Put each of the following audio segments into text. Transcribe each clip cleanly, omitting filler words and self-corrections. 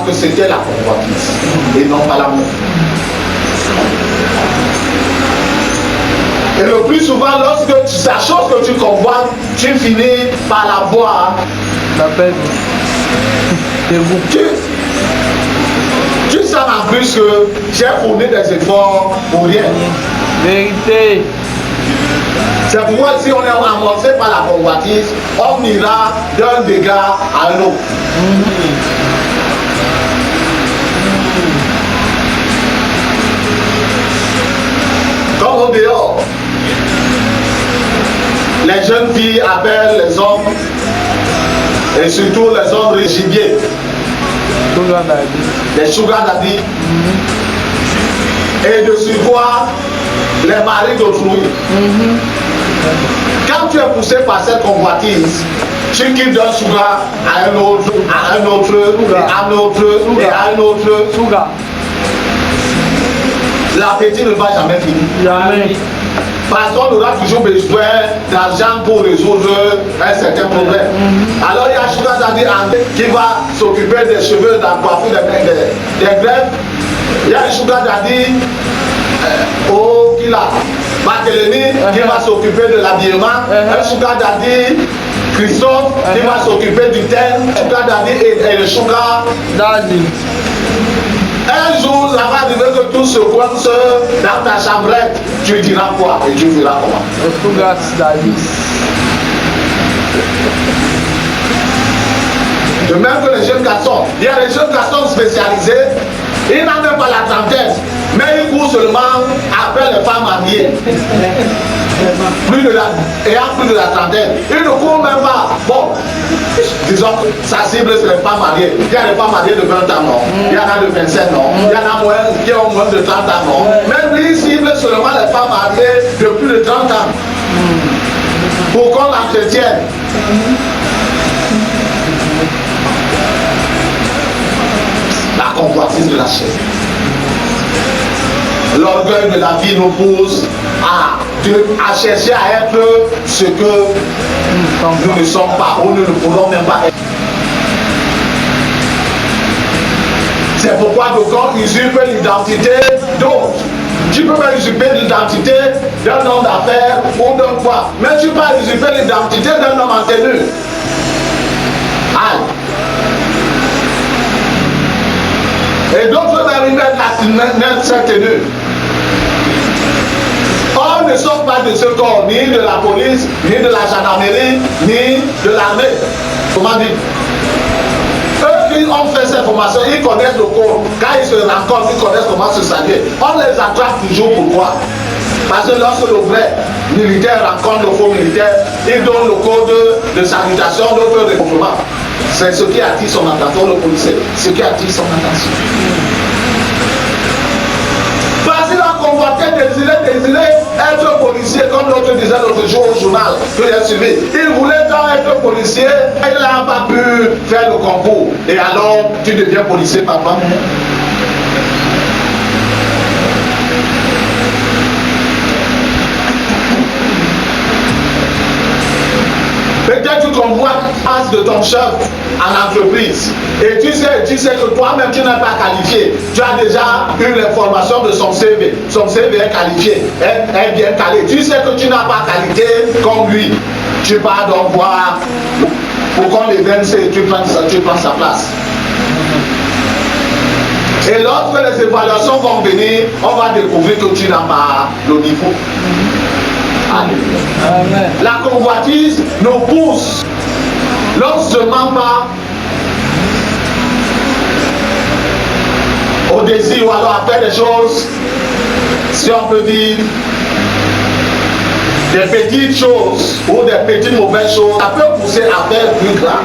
Que c'était la convoitise et non pas l'amour. Et le plus souvent, lorsque c'est la chose que tu convoites, tu finis par la voir. La peine. Tu sais en plus que j'ai fourni des efforts pour rien. Vérité. C'est pourquoi si on est ramassé par la convoitise, on ira d'un dégât à un autre. Comme au dehors, les jeunes filles appellent les hommes, et surtout les hommes régibiers, les sugar daddy, et de surcroît les maris d'autrui. Quand tu es poussé par cette convoitise, tu quittes d'un sugar à un autre, à un autre, et à un autre, et à un autre. L'appétit ne va jamais finir. Jamais. Parce qu'on aura toujours besoin d'argent pour résoudre un certain problème. Alors il y a Sugar Daddy qui va s'occuper des cheveux, de la coiffure, des greffes. Il y a Sugar Daddy qui l'a Barthélemy qui va s'occuper de l'habillement. Un Sugar Daddy Christophe qui va s'occuper du thème. Sugar Daddy et le Sugar Daddy. Un jour, ça va arriver que tout se coince dans ta chambrette. Tu diras quoi et tu verras comment. De même que les jeunes garçons. Il y a des jeunes garçons spécialisés. Ils n'ont même pas la trentaine. Mais ils courent seulement après les femmes mariées. Ayant plus de la trentaine. Ils ne courent même pas. Bon, disons que sa cible c'est les femmes mariées. Il y a des femmes mariées de 20 ans, non. Il y en a de 25 ans. Il y en a qui ont moins de 30 ans, non. Mais lui, il cible seulement les femmes mariées de plus de 30 ans. Pour qu'on l'entretienne. La convoitise de la chair. L'orgueil de la vie nous pousse à chercher à être ce que nous ne sommes pas ou nous ne pourrons même pas être. C'est pourquoi quand usurpe l'identité d'autres. Tu peux pas usurper l'identité d'un homme d'affaires ou d'un quoi. Mais tu peux pas usurper l'identité d'un homme en tenue. Aïe. Et d'autres arrivent à cette tenue. On ne sort pas de ce corps, ni de la police, ni de la gendarmerie, ni de l'armée. Comment dire? Eux qui ont fait cette formation, ils connaissent le corps. Quand ils se rencontrent, ils connaissent comment se saluer. On les attrape toujours. Pourquoi? Parce que lorsque le vrai militaire rencontre le faux militaire, il donne le code de salutation, l'autre de compliment. C'est ce qui attire son attention, le policier. Ce qui attire son attention. Parce qu'il a convoité, désiré être policier, comme l'autre disait l'autre jour au journal que j'ai suivi. Il voulait tant être policier, il n'a pas pu faire le concours. Et alors, tu deviens policier, papa. Peut-être tu convoites face de ton chef en entreprise et tu sais que toi-même tu n'es pas qualifié. Tu as déjà eu l'information de son CV. Son CV est qualifié, est bien calé. Tu sais que tu n'as pas qualité comme lui. Tu pars donc voir pour qu'on l'évince et tu prends sa place. Et lorsque les évaluations vont venir, on va découvrir que tu n'as pas le niveau. Amen. La convoitise nous pousse non seulement pas désir ou alors à faire des choses, si on peut dire, des petites choses ou des petites mauvaises choses, ça peut pousser à faire plus grand.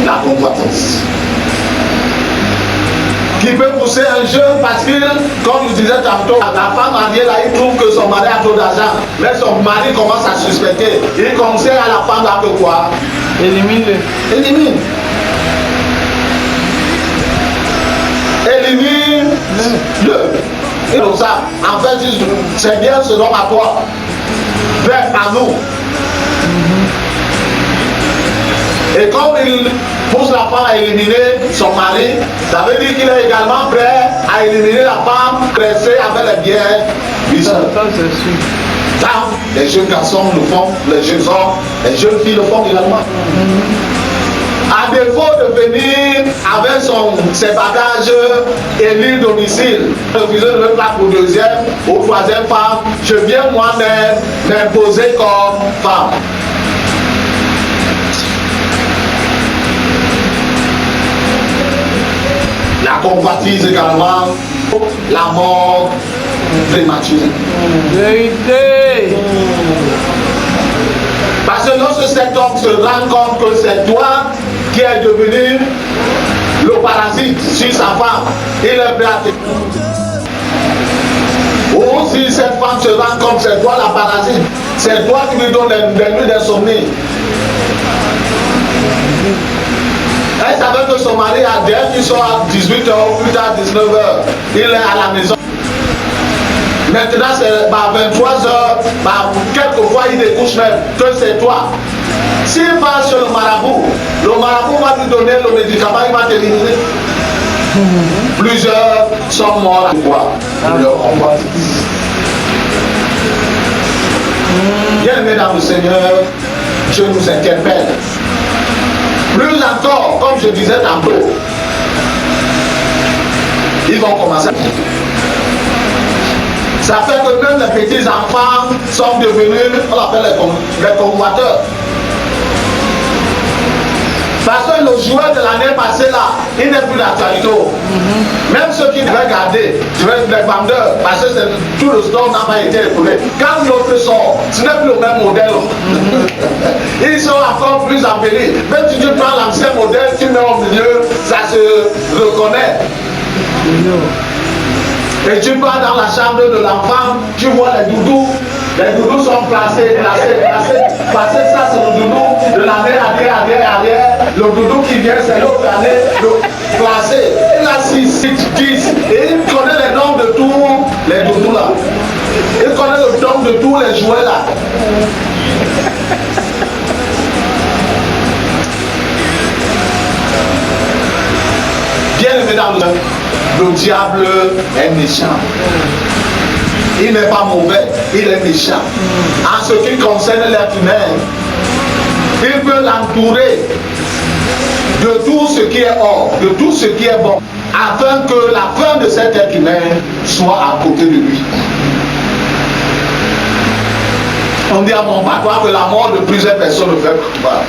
La convoitise. Qui peut pousser un jeune parce que, comme je disais tantôt, la femme mariée là, il trouve que son mari a trop d'argent. Mais son mari commence à suspecter. Il conseille à la femme là que quoi? Élimine-le. Élimine. Élimine-le. Et donc ça, en fait, c'est bien selon à toi. Bref, à nous. Et comme il pousse la femme à éliminer son mari, ça veut dire qu'il est également prêt à éliminer la femme pressée avec les biens puissants. Ça, c'est sûr. Ça, les jeunes garçons le font, les jeunes hommes, les jeunes filles le font également. À défaut de venir avec ses bagages et l'île domicile, refuser de me faire pour deuxième ou troisième femme, je viens moi-même m'imposer comme femme. La convoitise également, la mort prématurée. Vérité. Parce que lorsque cet homme se rend compte que c'est toi qui es devenu le parasite sur sa femme, il est prêt à te... Ou si cette femme se rend compte que c'est toi la parasite, c'est toi qui lui donnes des nuits d'insomnie. Elle savait que son mari a dès qu'il sort à 18h ou plus tard 19h, il est à la maison. Maintenant c'est 23h, quelquefois il découche même que c'est toi. S'il va chez le marabout va lui donner le médicament, il va t'éliminer. Plusieurs sont morts à toi pour leur convoitise. Bien-aimés dans le Seigneur, Dieu nous interpelle. Plus encore, comme je disais tantôt, ils vont commencer. Ça fait que même les petits enfants sont devenus, on appelle les convoiteurs. Parce que le jouet de l'année passée là, il n'est plus d'actualité. Même ceux qui devaient garder, les vendeurs, parce que tout le stock n'a pas été écoulé. Quand l'autre sort, ce n'est plus le même modèle. Ils sont encore plus embellis. Même si tu prends l'ancien modèle, tu mets au milieu, ça se reconnaît. Et tu vas dans la chambre de l'enfant, tu vois les doudous. Les doudous sont placés. Parce que ça, c'est le doudou de l'année arrière. Le doudou qui vient, c'est l'autre année. Placé. Il a 6, 10. Et il connaît les noms de tous les doudous là. Il connaît le nom de tous les jouets là. Bien aimé dans le diable est méchant. Il n'est pas mauvais, il est méchant. En ce qui concerne l'être humain, il peut l'entourer de tout ce qui est or, de tout ce qui est bon, afin que la fin de cet être humain soit à côté de lui. On dit à mon papa que la mort de plusieurs personnes le fait coupable.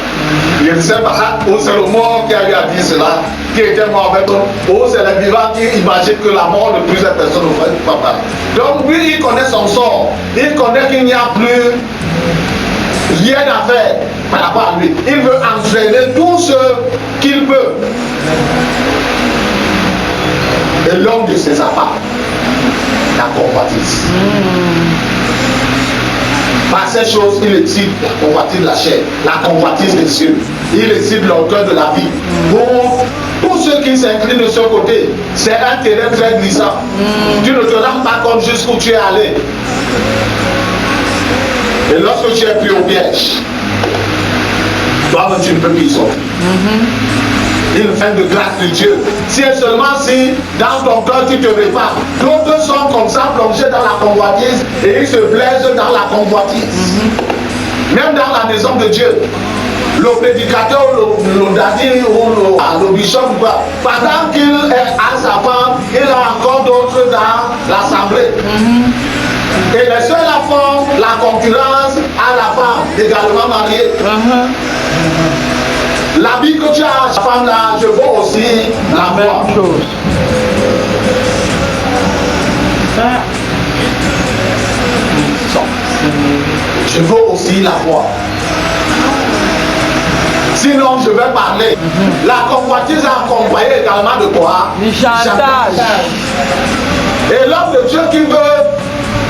Je ne sais pas, ou c'est le mort qui a eu à dire cela, qui était mort avec toi, ou c'est le vivant qui imagine que la mort de plusieurs personnes le fait coupable. Donc lui, il connaît son sort. Il connaît qu'il n'y a plus rien à faire par rapport à lui. Il veut entraîner tout ce qu'il peut. Et l'homme de ses affaires, la convoitise. Par ces choses, il excite la convoitise de la chair, la convoitise des cieux. Il excite l'auteur de la vie. Pour tous ceux qui s'inclinent de ce côté, c'est un terrain très glissant. Tu ne te rends pas compte jusqu'où tu es allé. Et lorsque tu es pris au piège, toi-même tu ne peux plus y sortir. Une fin de grâce de Dieu. Si et seulement si dans ton cœur tu te répares. D'autres sont comme ça plongés dans la convoitise et ils se plaisent dans la convoitise. Même dans la maison de Dieu, le prédicateur, le daddy ou le bishop, pendant qu'il est à sa femme, il a encore d'autres dans l'assemblée. Et les seuls font la concurrence à la femme également mariée. L'habit que tu as, femme là, je vois aussi la voix. Même chose. Je veux aussi la voix. Sinon, je vais parler. La convoitise a accompagné également de quoi? Du chantage. Et l'homme de Dieu qui veut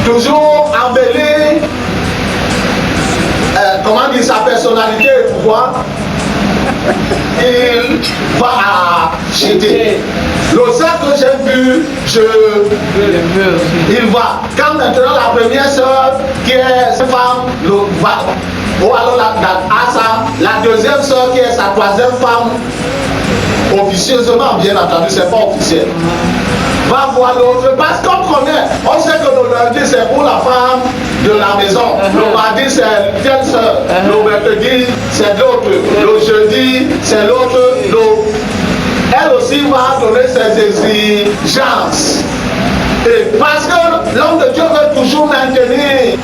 toujours embellir, comment dire, sa personnalité et pouvoir, il va acheter. Le sac que j'ai vu, il va. Quand maintenant la première soeur, qui est sa femme, va, ou alors la deuxième soeur, qui est sa troisième femme, officieusement, bien entendu, c'est pas officiel, va voir l'autre, parce qu'on connaît, on sait que le lundi c'est pour la femme de la maison, le mardi c'est telle soeur, le mercredi c'est l'autre, le jeudi c'est l'autre, elle aussi va donner ses exigences. Et parce que l'homme de Dieu veut toujours maintenir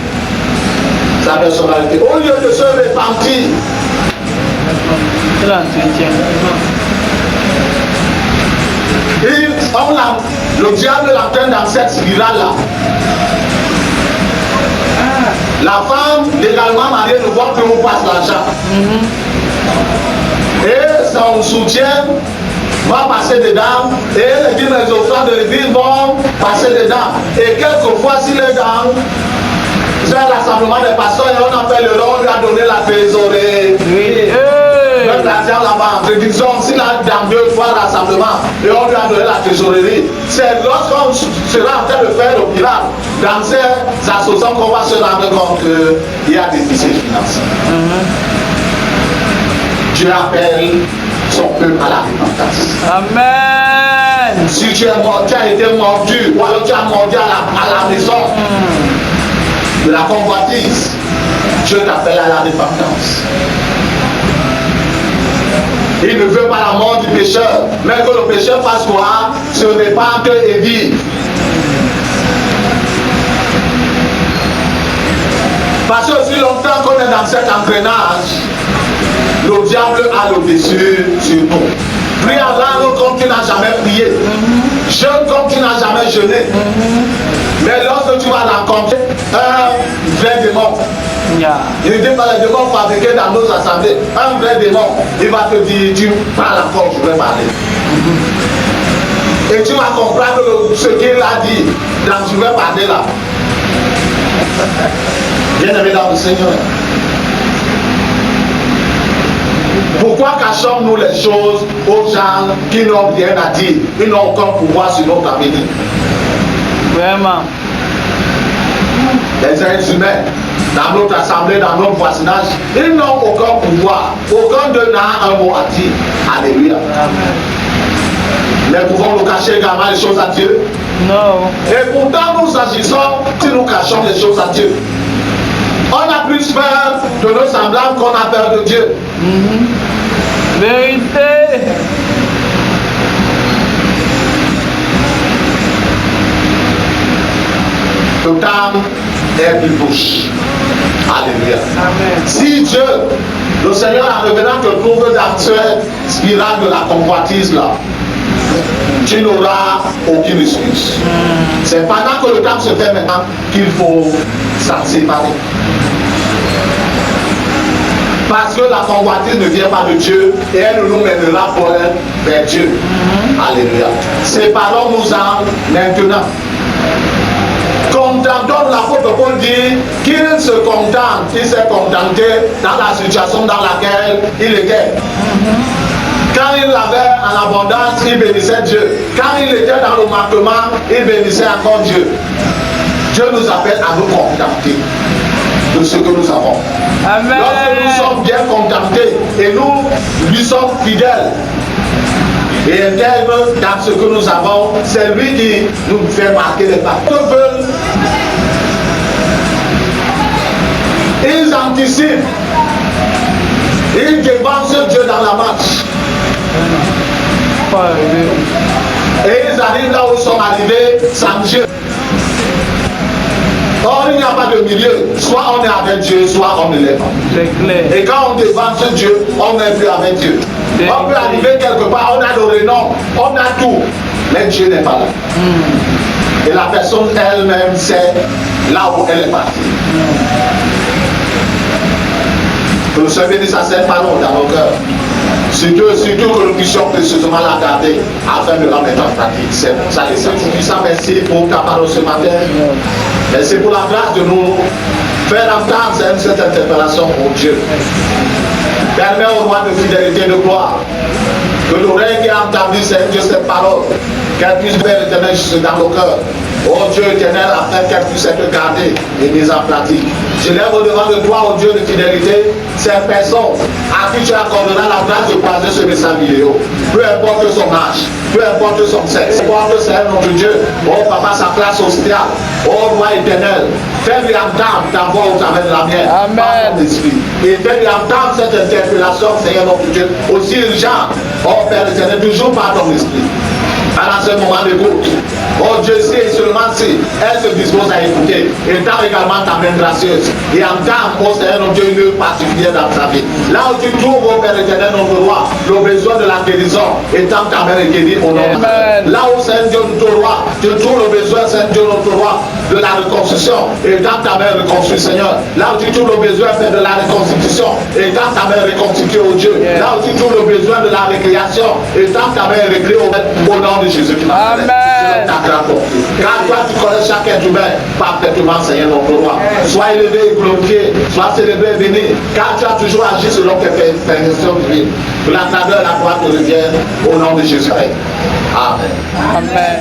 sa personnalité, au lieu de se repentir. Le diable l'atteint dans cette spirale-là. La femme légalement mariée ne voit plus où passe l'argent. Et son soutien va passer dedans. Et les dîmes et offrandes de l'église vont passer dedans. Et quelquefois, s'il est dans l'assemblement des pasteurs et on appelle le nom, on lui a donné la trésorerie. Même l'argent là-bas, disons, s'il a dans 2 fois rassemblement et on lui a donné la trésorerie, c'est lorsqu'on sera en train de faire le miracle dans ces associations qu'on va se rendre compte qu'il y a des déficits financiers. Dieu appelle son peuple à la repentance. Amen. Si tu es mort, tu as été mordu, ou alors tu as mordu à la maison de la convoitise, Dieu t'appelle à la repentance. Il ne veut pas la mort du pécheur, mais que le pécheur fasse quoi? Se répandre et vivre. Parce que aussi longtemps qu'on est dans cet engrenage, le diable a le dessus sur nous. Prie Allah comme tu n'as jamais prié. Jeûne comme tu n'as jamais jeûné. Mais lorsque tu vas rencontrer un vrai démon, il ne dit pas les démons fabriqués dans nos assemblées, un vrai démon, il va te dire, tu parles encore, je vais parler. Et tu vas comprendre ce qu'il a dit dans je vais parler là. Bien aimé dans le Seigneur. Pourquoi cachons-nous les choses aux gens qui n'ont rien à dire? Ils n'ont aucun pouvoir sur notre avenir. Vraiment. Les êtres humains, dans notre assemblée, dans notre voisinage, ils n'ont aucun pouvoir. Aucun d'eux n'a un mot à dire. Alléluia. Mais pouvons-nous cacher également les choses à Dieu? Non. Et pourtant nous agissons si nous cachons les choses à Dieu. On a plus peur de nos semblables qu'on a peur de Dieu. Vérité. Le temps est plus proche. Alléluia. Amen. Si Dieu, le Seigneur en revenant te trouve dans cette spirale de la convoitise là, tu n'auras aucune excuse. C'est pendant que le temps se fait maintenant qu'il faut s'en séparer. Parce que la convoitise ne vient pas de Dieu et elle ne nous mènera pas vers Dieu. Alléluia. Séparons-nous-en maintenant. Contentons, l'apôtre Paul dit qu'il se contente, il s'est contenté dans la situation dans laquelle il était. Quand il avait en abondance, il bénissait Dieu. Quand il était dans le manquement, il bénissait encore Dieu. Dieu nous appelle à nous contenter de ce que nous avons. Amen. Lorsque nous sommes bien contentés et nous lui sommes fidèles et intègres dans ce que nous avons, c'est lui qui nous fait marquer les pas. Que veulent? Ils anticipent, ils dévancent Dieu dans la marche. Et ils arrivent là où ils sont arrivés sans Dieu. Or, il n'y a pas de milieu. Soit on est avec Dieu, soit on ne l'est pas. C'est clair. Et quand on dévance Dieu, on n'est plus avec Dieu. On peut arriver quelque part, on a le renom, on a tout, mais Dieu n'est pas là. Et la personne elle-même sait là où elle est partie. Que le Seigneur bénisse sa sainte parole dans nos cœurs. Surtout que nous puissions précieusement la garder afin de la mettre en pratique. C'est ça, les saints puissants, merci pour ta parole ce matin. Merci pour la grâce de nous faire entendre cette interpellation au Dieu. Permets au roi de fidélité de gloire que l'oreille qui a entendu cette parole, qu'elle puisse faire l'éternel juste dans nos cœurs. Oh Dieu éternel, afin qu'elle puisse être gardée et mise en pratique. Je lève au devant de toi, oh Dieu de fidélité, ces personnes à qui tu accorderas la grâce de croiser ce message vidéo. Peu importe son âge, peu importe son sexe, peu importe c'est notre Dieu. Oh Papa, sa classe sociale. Oh Roi éternel, fais-lui entendre ta voix au travers de la mienne. Amen. Par ton esprit. Et fais-lui entendre cette interpellation, Seigneur notre Dieu, aussi urgente. Oh Père éternel, toujours par ton esprit. Pendant ce moment d'écoute, oh Dieu sait seulement si elle se dispose à écouter, étant également ta main gracieuse et entendre, oh Seigneur notre Dieu, une œuvre particulière dans sa vie. Là où tu trouves, oh Père éternel, notre roi, le besoin de la guérison, étant ta main guérie au nom de Jésus. Là où Seigneur Dieu, notre roi, tu trouves le besoin, Seigneur Dieu, notre roi, de la reconstruction, étant ta main reconstruite, Seigneur. Là où tu trouves le besoin de la reconstitution, étant ta main reconstituée au Dieu. Là où tu trouves le besoin de la récréation, étant ta main récréée au nom de Jésus. Amen. Car toi tu connais chaque être humain parfaitement, Seigneur notre roi. Sois élevé et glorifié, sois célébré et béni, car tu as toujours agi selon tes permissions divines. Que la grandeur et la gloire te reviennent au nom de Jésus. Amen. Amen.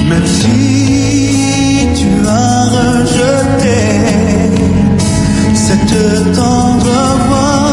Même si tu as rejeté cette tendresse,